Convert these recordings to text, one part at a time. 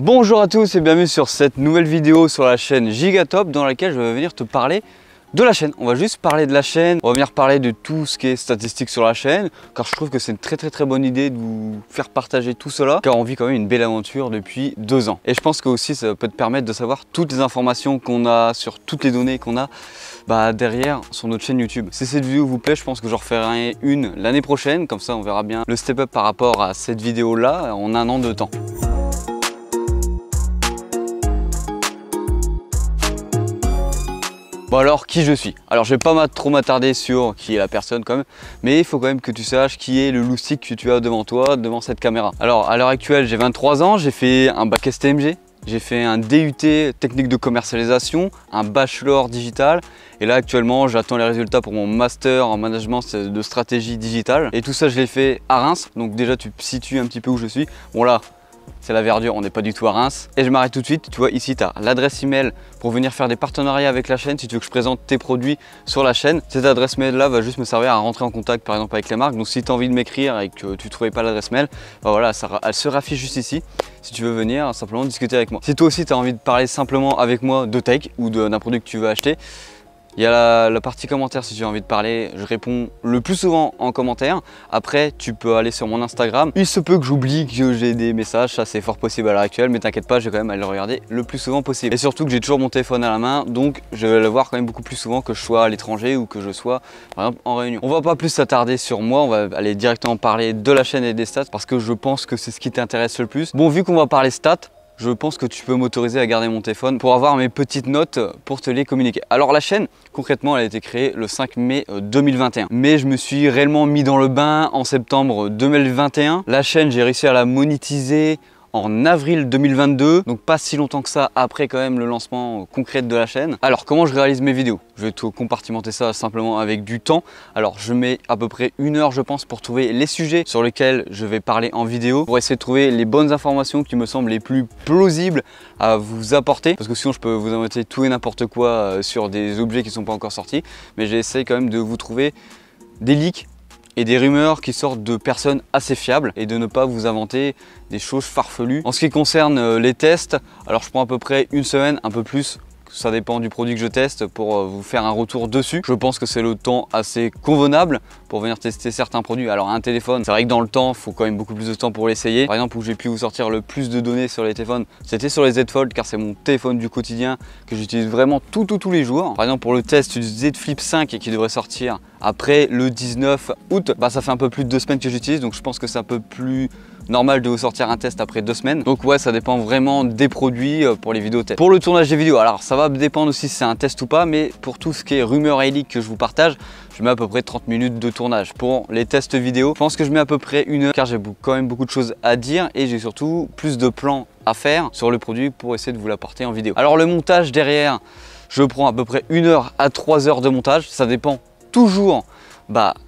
Bonjour à tous et bienvenue sur cette nouvelle vidéo sur la chaîne Gigatop dans laquelle je vais venir te parler de la chaîne. On va juste parler de la chaîne, on va venir parler de tout ce qui est statistique sur la chaîne car je trouve que c'est une très bonne idée de vous faire partager tout cela car on vit quand même une belle aventure depuis 2 ans. Et je pense que aussi ça peut te permettre de savoir toutes les informations qu'on a sur toutes les données qu'on a derrière sur notre chaîne YouTube. Si cette vidéo vous plaît, je pense que j'en referai une l'année prochaine, comme ça on verra bien le step up par rapport à cette vidéo là en 1 an de temps. Bon alors, qui je suis? Alors je vais pas trop m'attarder sur qui est la personne quand même, mais il faut quand même que tu saches qui est le loustic que tu as devant toi, devant cette caméra. Alors à l'heure actuelle, j'ai 23 ans, j'ai fait un bac STMG, j'ai fait un DUT technique de commercialisation, un bachelor digital, et là actuellement j'attends les résultats pour mon master en management de stratégie digitale. Et tout ça je l'ai fait à Reims, donc déjà tu situes un petit peu où je suis. Bon là, c'est la verdure, on n'est pas du tout à Reims. Et je m'arrête tout de suite, tu vois ici tu as l'adresse email pour venir faire des partenariats avec la chaîne si tu veux que je présente tes produits sur la chaîne. Cette adresse mail là va juste me servir à rentrer en contact par exemple avec les marques. Donc si tu as envie de m'écrire et que tu ne trouvais pas l'adresse mail, voilà, elle se raffiche juste ici si tu veux venir simplement discuter avec moi. Si toi aussi tu as envie de parler simplement avec moi de tech ou d'un produit que tu veux acheter, il y a la partie commentaire si tu as envie de parler, je réponds le plus souvent en commentaire. Après, tu peux aller sur mon Instagram. Il se peut que j'oublie que j'ai des messages, ça c'est fort possible à l'heure actuelle, mais t'inquiète pas, je vais quand même aller le regarder le plus souvent possible. Et surtout que j'ai toujours mon téléphone à la main, donc je vais le voir quand même beaucoup plus souvent que je sois à l'étranger ou que je sois par exemple en réunion. On va pas plus s'attarder sur moi, on va aller directement parler de la chaîne et des stats parce que je pense que c'est ce qui t'intéresse le plus. Bon, vu qu'on va parler stats, je pense que tu peux m'autoriser à garder mon téléphone pour avoir mes petites notes pour te les communiquer. Alors la chaîne, concrètement, elle a été créée le 5 mai 2021. Mais je me suis réellement mis dans le bain en septembre 2021. La chaîne, j'ai réussi à la monétiser en avril 2022, donc pas si longtemps que ça après quand même le lancement concret de la chaîne. Alors comment je réalise mes vidéos? Je vais te compartimenter ça simplement avec du temps. Alors je mets à peu près 1 heure je pense pour trouver les sujets sur lesquels je vais parler en vidéo, pour essayer de trouver les bonnes informations qui me semblent les plus plausibles à vous apporter, parce que sinon je peux vous inventer tout et n'importe quoi sur des objets qui ne sont pas encore sortis, mais j'essaie quand même de vous trouver des leaks et des rumeurs qui sortent de personnes assez fiables et de ne pas vous inventer des choses farfelues. En ce qui concerne les tests, alors je prends à peu près 1 semaine, un peu plus, ça dépend du produit que je teste pour vous faire un retour dessus. Je pense que c'est le temps assez convenable pour venir tester certains produits. Alors un téléphone, c'est vrai que dans le temps, il faut quand même beaucoup plus de temps pour l'essayer. Par exemple, où j'ai pu vous sortir le plus de données sur les téléphones, c'était sur les Z Fold car c'est mon téléphone du quotidien que j'utilise vraiment tous les jours. Par exemple, pour le test du Z Flip 5 qui devrait sortir après le 19 août, ça fait un peu plus de 2 semaines que j'utilise, donc je pense que c'est un peu plus normal de vous sortir un test après 2 semaines. Donc ouais, ça dépend vraiment des produits pour les vidéos tests. Pour le tournage des vidéos, alors ça va dépendre aussi si c'est un test ou pas, mais pour tout ce qui est rumeurs et leaks que je vous partage, je mets à peu près 30 minutes de tournage. Pour les tests vidéo, je pense que je mets à peu près 1 heure car j'ai quand même beaucoup de choses à dire et j'ai surtout plus de plans à faire sur le produit pour essayer de vous l'apporter en vidéo. Alors le montage derrière, je prends à peu près 1 heure à 3 heures de montage, ça dépend toujours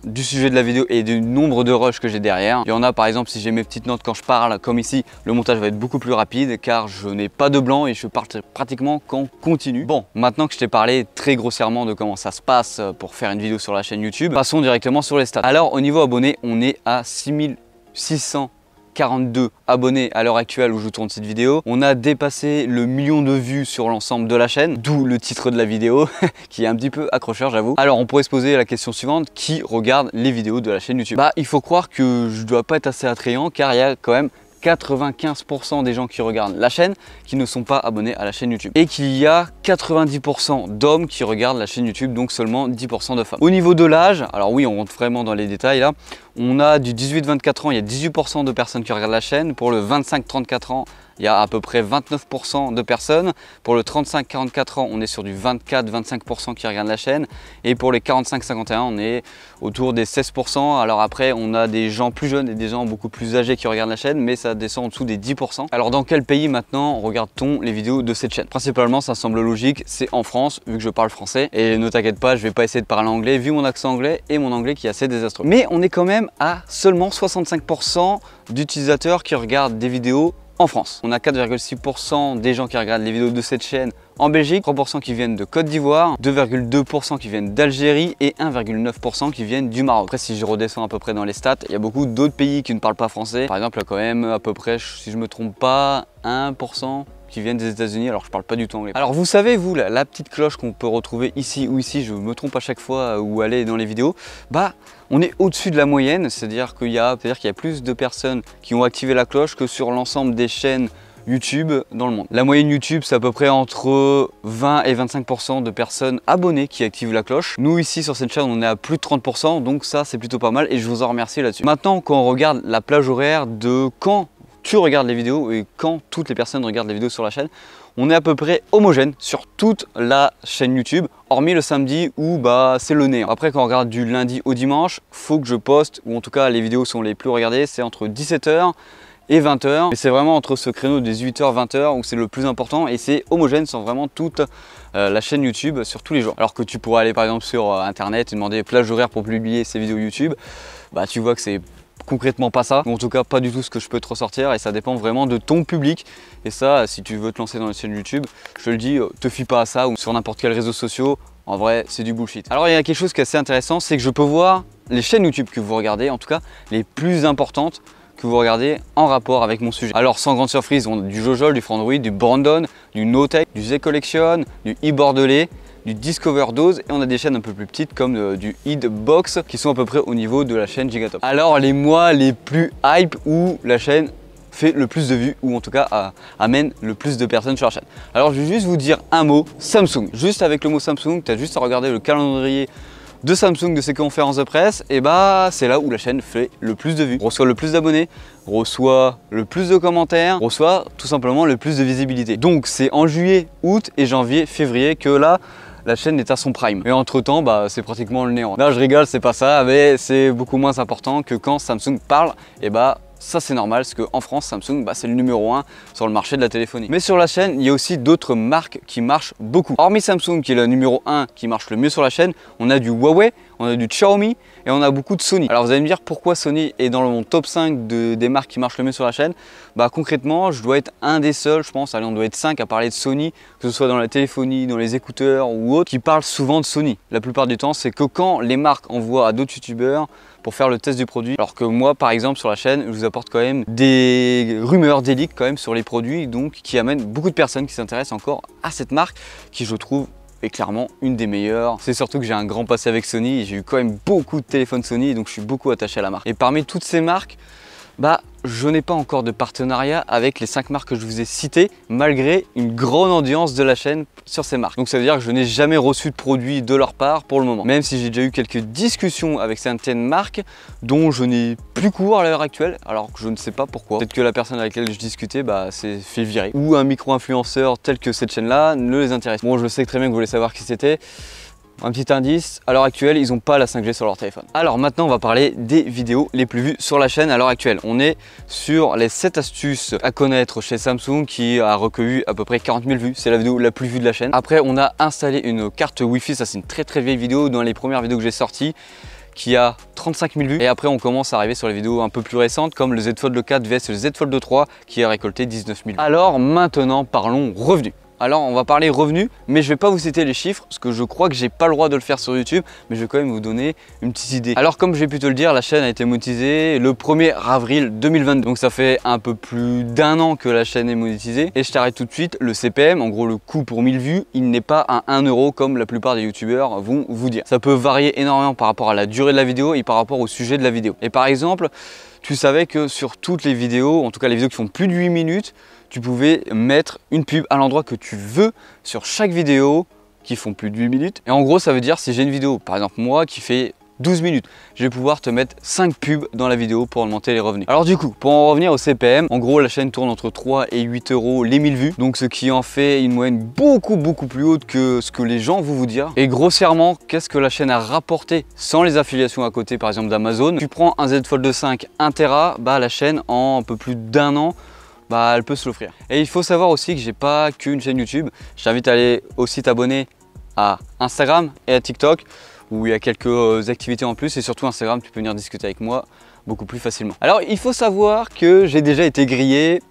du sujet de la vidéo et du nombre de rushs que j'ai derrière. Il y en a par exemple, si j'ai mes petites notes quand je parle, comme ici, le montage va être beaucoup plus rapide car je n'ai pas de blanc et je parle pratiquement qu'en continu. Bon, maintenant que je t'ai parlé très grossièrement de comment ça se passe pour faire une vidéo sur la chaîne YouTube, passons directement sur les stats. Alors au niveau abonnés, on est à 6642 abonnés à l'heure actuelle où je tourne cette vidéo. On a dépassé le 1 million de vues sur l'ensemble de la chaîne, d'où le titre de la vidéo qui est un petit peu accrocheur, j'avoue. Alors on pourrait se poser la question suivante, qui regarde les vidéos de la chaîne YouTube? Il faut croire que je dois pas être assez attrayant car il y a quand même 95% des gens qui regardent la chaîne qui ne sont pas abonnés à la chaîne YouTube et qu'il y a 90% d'hommes qui regardent la chaîne YouTube, donc seulement 10% de femmes. Au niveau de l'âge, alors oui, on rentre vraiment dans les détails là, on a du 18-24 ans, il y a 18% de personnes qui regardent la chaîne. Pour le 25-34 ans, il y a à peu près 29% de personnes. Pour le 35-44 ans, on est sur du 24-25% qui regardent la chaîne. Et pour les 45-51, on est autour des 16%. Alors après, on a des gens plus jeunes et des gens beaucoup plus âgés qui regardent la chaîne, mais ça descend en dessous des 10%. Alors dans quel pays maintenant regarde-t-on les vidéos de cette chaîne? Principalement, ça semble logique, c'est en France, vu que je parle français. Et ne t'inquiète pas, je vais pas essayer de parler anglais, vu mon accent anglais et mon anglais qui est assez désastreux. Mais on est quand même à seulement 65% d'utilisateurs qui regardent des vidéos en France. On a 4,6% des gens qui regardent les vidéos de cette chaîne en Belgique, 3% qui viennent de Côte d'Ivoire, 2,2% qui viennent d'Algérie et 1,9% qui viennent du Maroc. Après, si je redescends à peu près dans les stats, il y a beaucoup d'autres pays qui ne parlent pas français. Par exemple, il y a quand même à peu près, si je me trompe pas, 1% qui viennent des États-Unis, alors je parle pas du tout anglais. Alors vous savez, vous, la petite cloche qu'on peut retrouver ici ou ici, je me trompe à chaque fois où aller dans les vidéos, bah on est au-dessus de la moyenne, c'est-à-dire qu'il y a plus de personnes qui ont activé la cloche que sur l'ensemble des chaînes YouTube dans le monde. La moyenne YouTube, c'est à peu près entre 20 et 25% de personnes abonnées qui activent la cloche. Nous ici sur cette chaîne, on est à plus de 30%, donc ça c'est plutôt pas mal et je vous en remercie là-dessus. Maintenant, quand on regarde la plage horaire de quand tu regardes les vidéos et quand toutes les personnes regardent les vidéos sur la chaîne, on est à peu près homogène sur toute la chaîne YouTube, hormis le samedi où bah c'est le néant. Après, quand on regarde du lundi au dimanche, faut que je poste, ou en tout cas les vidéos sont les plus regardées, c'est entre 17h et 20h. Et c'est vraiment entre ce créneau des 18h 20h où c'est le plus important et c'est homogène sur vraiment toute la chaîne YouTube sur tous les jours. Alors que tu pourrais aller par exemple sur internet et demander plage horaire pour publier ces vidéos YouTube, bah tu vois que c'est concrètement pas ça, ou en tout cas pas du tout ce que je peux te ressortir et ça dépend vraiment de ton public. Et ça, si tu veux te lancer dans une chaîne YouTube, je te le dis, te fie pas à ça ou sur n'importe quel réseau social, en vrai c'est du bullshit. Alors il y a quelque chose qui est assez intéressant, c'est que je peux voir les chaînes YouTube que vous regardez, en tout cas les plus importantes que vous regardez en rapport avec mon sujet. Alors sans grande surprise, on a du Jojol, du Frandroid, du Brandon, du Notech, du Z Collection, du e-Bordelais, du Discover Dose et on a des chaînes un peu plus petites comme du Hitbox qui sont à peu près au niveau de la chaîne Gigatop. Alors les mois les plus hype où la chaîne fait le plus de vues ou en tout cas amène le plus de personnes sur la chaîne. Alors je vais juste vous dire un mot, Samsung. Juste avec le mot Samsung, tu as juste à regarder le calendrier de Samsung de ses conférences de presse et bah c'est là où la chaîne fait le plus de vues, reçoit le plus d'abonnés, reçoit le plus de commentaires, reçoit tout simplement le plus de visibilité. Donc c'est en juillet, août et janvier, février que là la chaîne est à son prime. Et entre temps, bah, c'est pratiquement le néant. Là je rigole, c'est pas ça, mais c'est beaucoup moins important que quand Samsung parle, et bah ça c'est normal parce qu'en France Samsung bah, c'est le numéro 1 sur le marché de la téléphonie. Mais sur la chaîne il y a aussi d'autres marques qui marchent beaucoup. Hormis Samsung qui est le numéro 1 qui marche le mieux sur la chaîne, on a du Huawei, on a du Xiaomi et on a beaucoup de Sony. Alors vous allez me dire pourquoi Sony est dans mon top 5 des marques qui marchent le mieux sur la chaîne. Bah concrètement je dois être un des seuls, je pense, allez on doit être 5 à parler de Sony, que ce soit dans la téléphonie, dans les écouteurs ou autres, qui parlent souvent de Sony. La plupart du temps c'est que quand les marques envoient à d'autres youtubeurs pour faire le test du produit. Alors que moi par exemple sur la chaîne je vous apporte quand même des rumeurs, des leaks quand même sur les produits donc qui amènent beaucoup de personnes qui s'intéressent encore à cette marque qui je trouve est clairement une des meilleures. C'est surtout que j'ai un grand passé avec Sony et j'ai eu quand même beaucoup de téléphones Sony donc je suis beaucoup attaché à la marque. Et parmi toutes ces marques, bah je n'ai pas encore de partenariat avec les 5 marques que je vous ai citées malgré une grande audience de la chaîne sur ces marques. Donc ça veut dire que je n'ai jamais reçu de produit de leur part pour le moment. Même si j'ai déjà eu quelques discussions avec certaines marques dont je n'ai plus cours à l'heure actuelle, alors que je ne sais pas pourquoi. Peut-être que la personne avec laquelle je discutais bah, s'est fait virer. Ou un micro-influenceur tel que cette chaîne-là ne les intéresse. Bon, je sais très bien que vous voulez savoir qui c'était. Un petit indice, à l'heure actuelle, ils n'ont pas la 5G sur leur téléphone. Alors maintenant, on va parler des vidéos les plus vues sur la chaîne à l'heure actuelle. On est sur les 7 astuces à connaître chez Samsung qui a recueilli à peu près 40 000 vues. C'est la vidéo la plus vue de la chaîne. Après, on a installé une carte Wi-Fi. Ça, c'est une très vieille vidéo dans les premières vidéos que j'ai sorties qui a 35 000 vues. Et après, on commence à arriver sur les vidéos un peu plus récentes comme le Z Fold 4 vs le Z Fold 3 qui a récolté 19 000 vues. Alors maintenant, parlons revenus. Alors on va parler revenus, mais je vais pas vous citer les chiffres parce que je crois que j'ai pas le droit de le faire sur YouTube, mais je vais quand même vous donner une petite idée. Alors comme j'ai pu te le dire, la chaîne a été monétisée le 1er avril 2022, donc ça fait un peu plus d'1 an que la chaîne est monétisée. Et je t'arrête tout de suite, le CPM, en gros le coût pour 1000 vues, il n'est pas à 1 euro comme la plupart des youtubeurs vont vous dire. Ça peut varier énormément par rapport à la durée de la vidéo et par rapport au sujet de la vidéo. Et par exemple, tu savais que sur toutes les vidéos, en tout cas les vidéos qui font plus de 8 minutes, tu pouvais mettre une pub à l'endroit que tu veux sur chaque vidéo qui font plus de 8 minutes. Et en gros, ça veut dire si j'ai une vidéo, par exemple moi, qui fait 12 minutes, je vais pouvoir te mettre 5 pubs dans la vidéo pour augmenter les revenus. Alors du coup, pour en revenir au CPM, en gros la chaîne tourne entre 3 et 8 euros les 1000 vues, donc ce qui en fait une moyenne beaucoup plus haute que ce que les gens vont vous dire. Et grossièrement, qu'est-ce que la chaîne a rapporté sans les affiliations à côté par exemple d'Amazon? Tu prends un Z Fold 5 1 Tera, bah la chaîne en un peu plus d'1 an, bah elle peut se l'offrir. Et il faut savoir aussi que j'ai pas qu'une chaîne YouTube. Je t'invite à aller aussi t'abonner à Instagram et à TikTok où il y a quelques activités en plus et surtout Instagram, tu peux venir discuter avec moi beaucoup plus facilement. Alors il faut savoir que j'ai déjà été grillé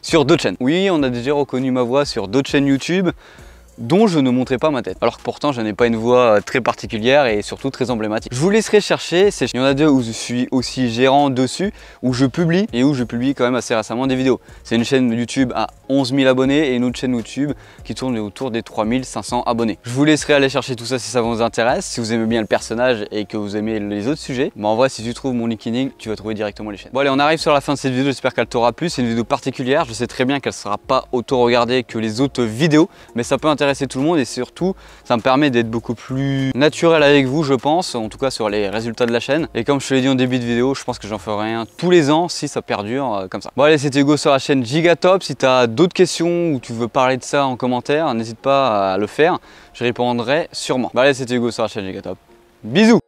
sur d'autres chaînes. Oui, on a déjà reconnu ma voix sur d'autres chaînes YouTube dont je ne montrais pas ma tête. Alors que pourtant, je n'ai pas une voix très particulière et surtout très emblématique. Je vous laisserai chercher, il y en a deux où je suis aussi gérant dessus, où je publie et où je publie quand même assez récemment des vidéos. C'est une chaîne YouTube à 11 000 abonnés et une autre chaîne YouTube qui tourne autour des 3500 abonnés. Je vous laisserai aller chercher tout ça si ça vous intéresse, si vous aimez bien le personnage et que vous aimez les autres sujets. Mais en vrai, si tu trouves mon LinkedIn, tu vas trouver directement les chaînes. Bon allez, on arrive sur la fin de cette vidéo, j'espère qu'elle t'aura plu. C'est une vidéo particulière, je sais très bien qu'elle ne sera pas autant regardée que les autres vidéos, mais ça peut intéresser tout le monde et surtout ça me permet d'être beaucoup plus naturel avec vous, je pense, en tout cas sur les résultats de la chaîne. Et comme je te l'ai dit en début de vidéo, je pense que j'en ferai un tous les ans si ça perdure comme ça. Bon allez, c'était Hugo sur la chaîne Gigatop. Si tu as d'autres questions ou tu veux parler de ça en commentaire, n'hésite pas à le faire, je répondrai sûrement. Bon allez, c'était Hugo sur la chaîne Gigatop. Bisous.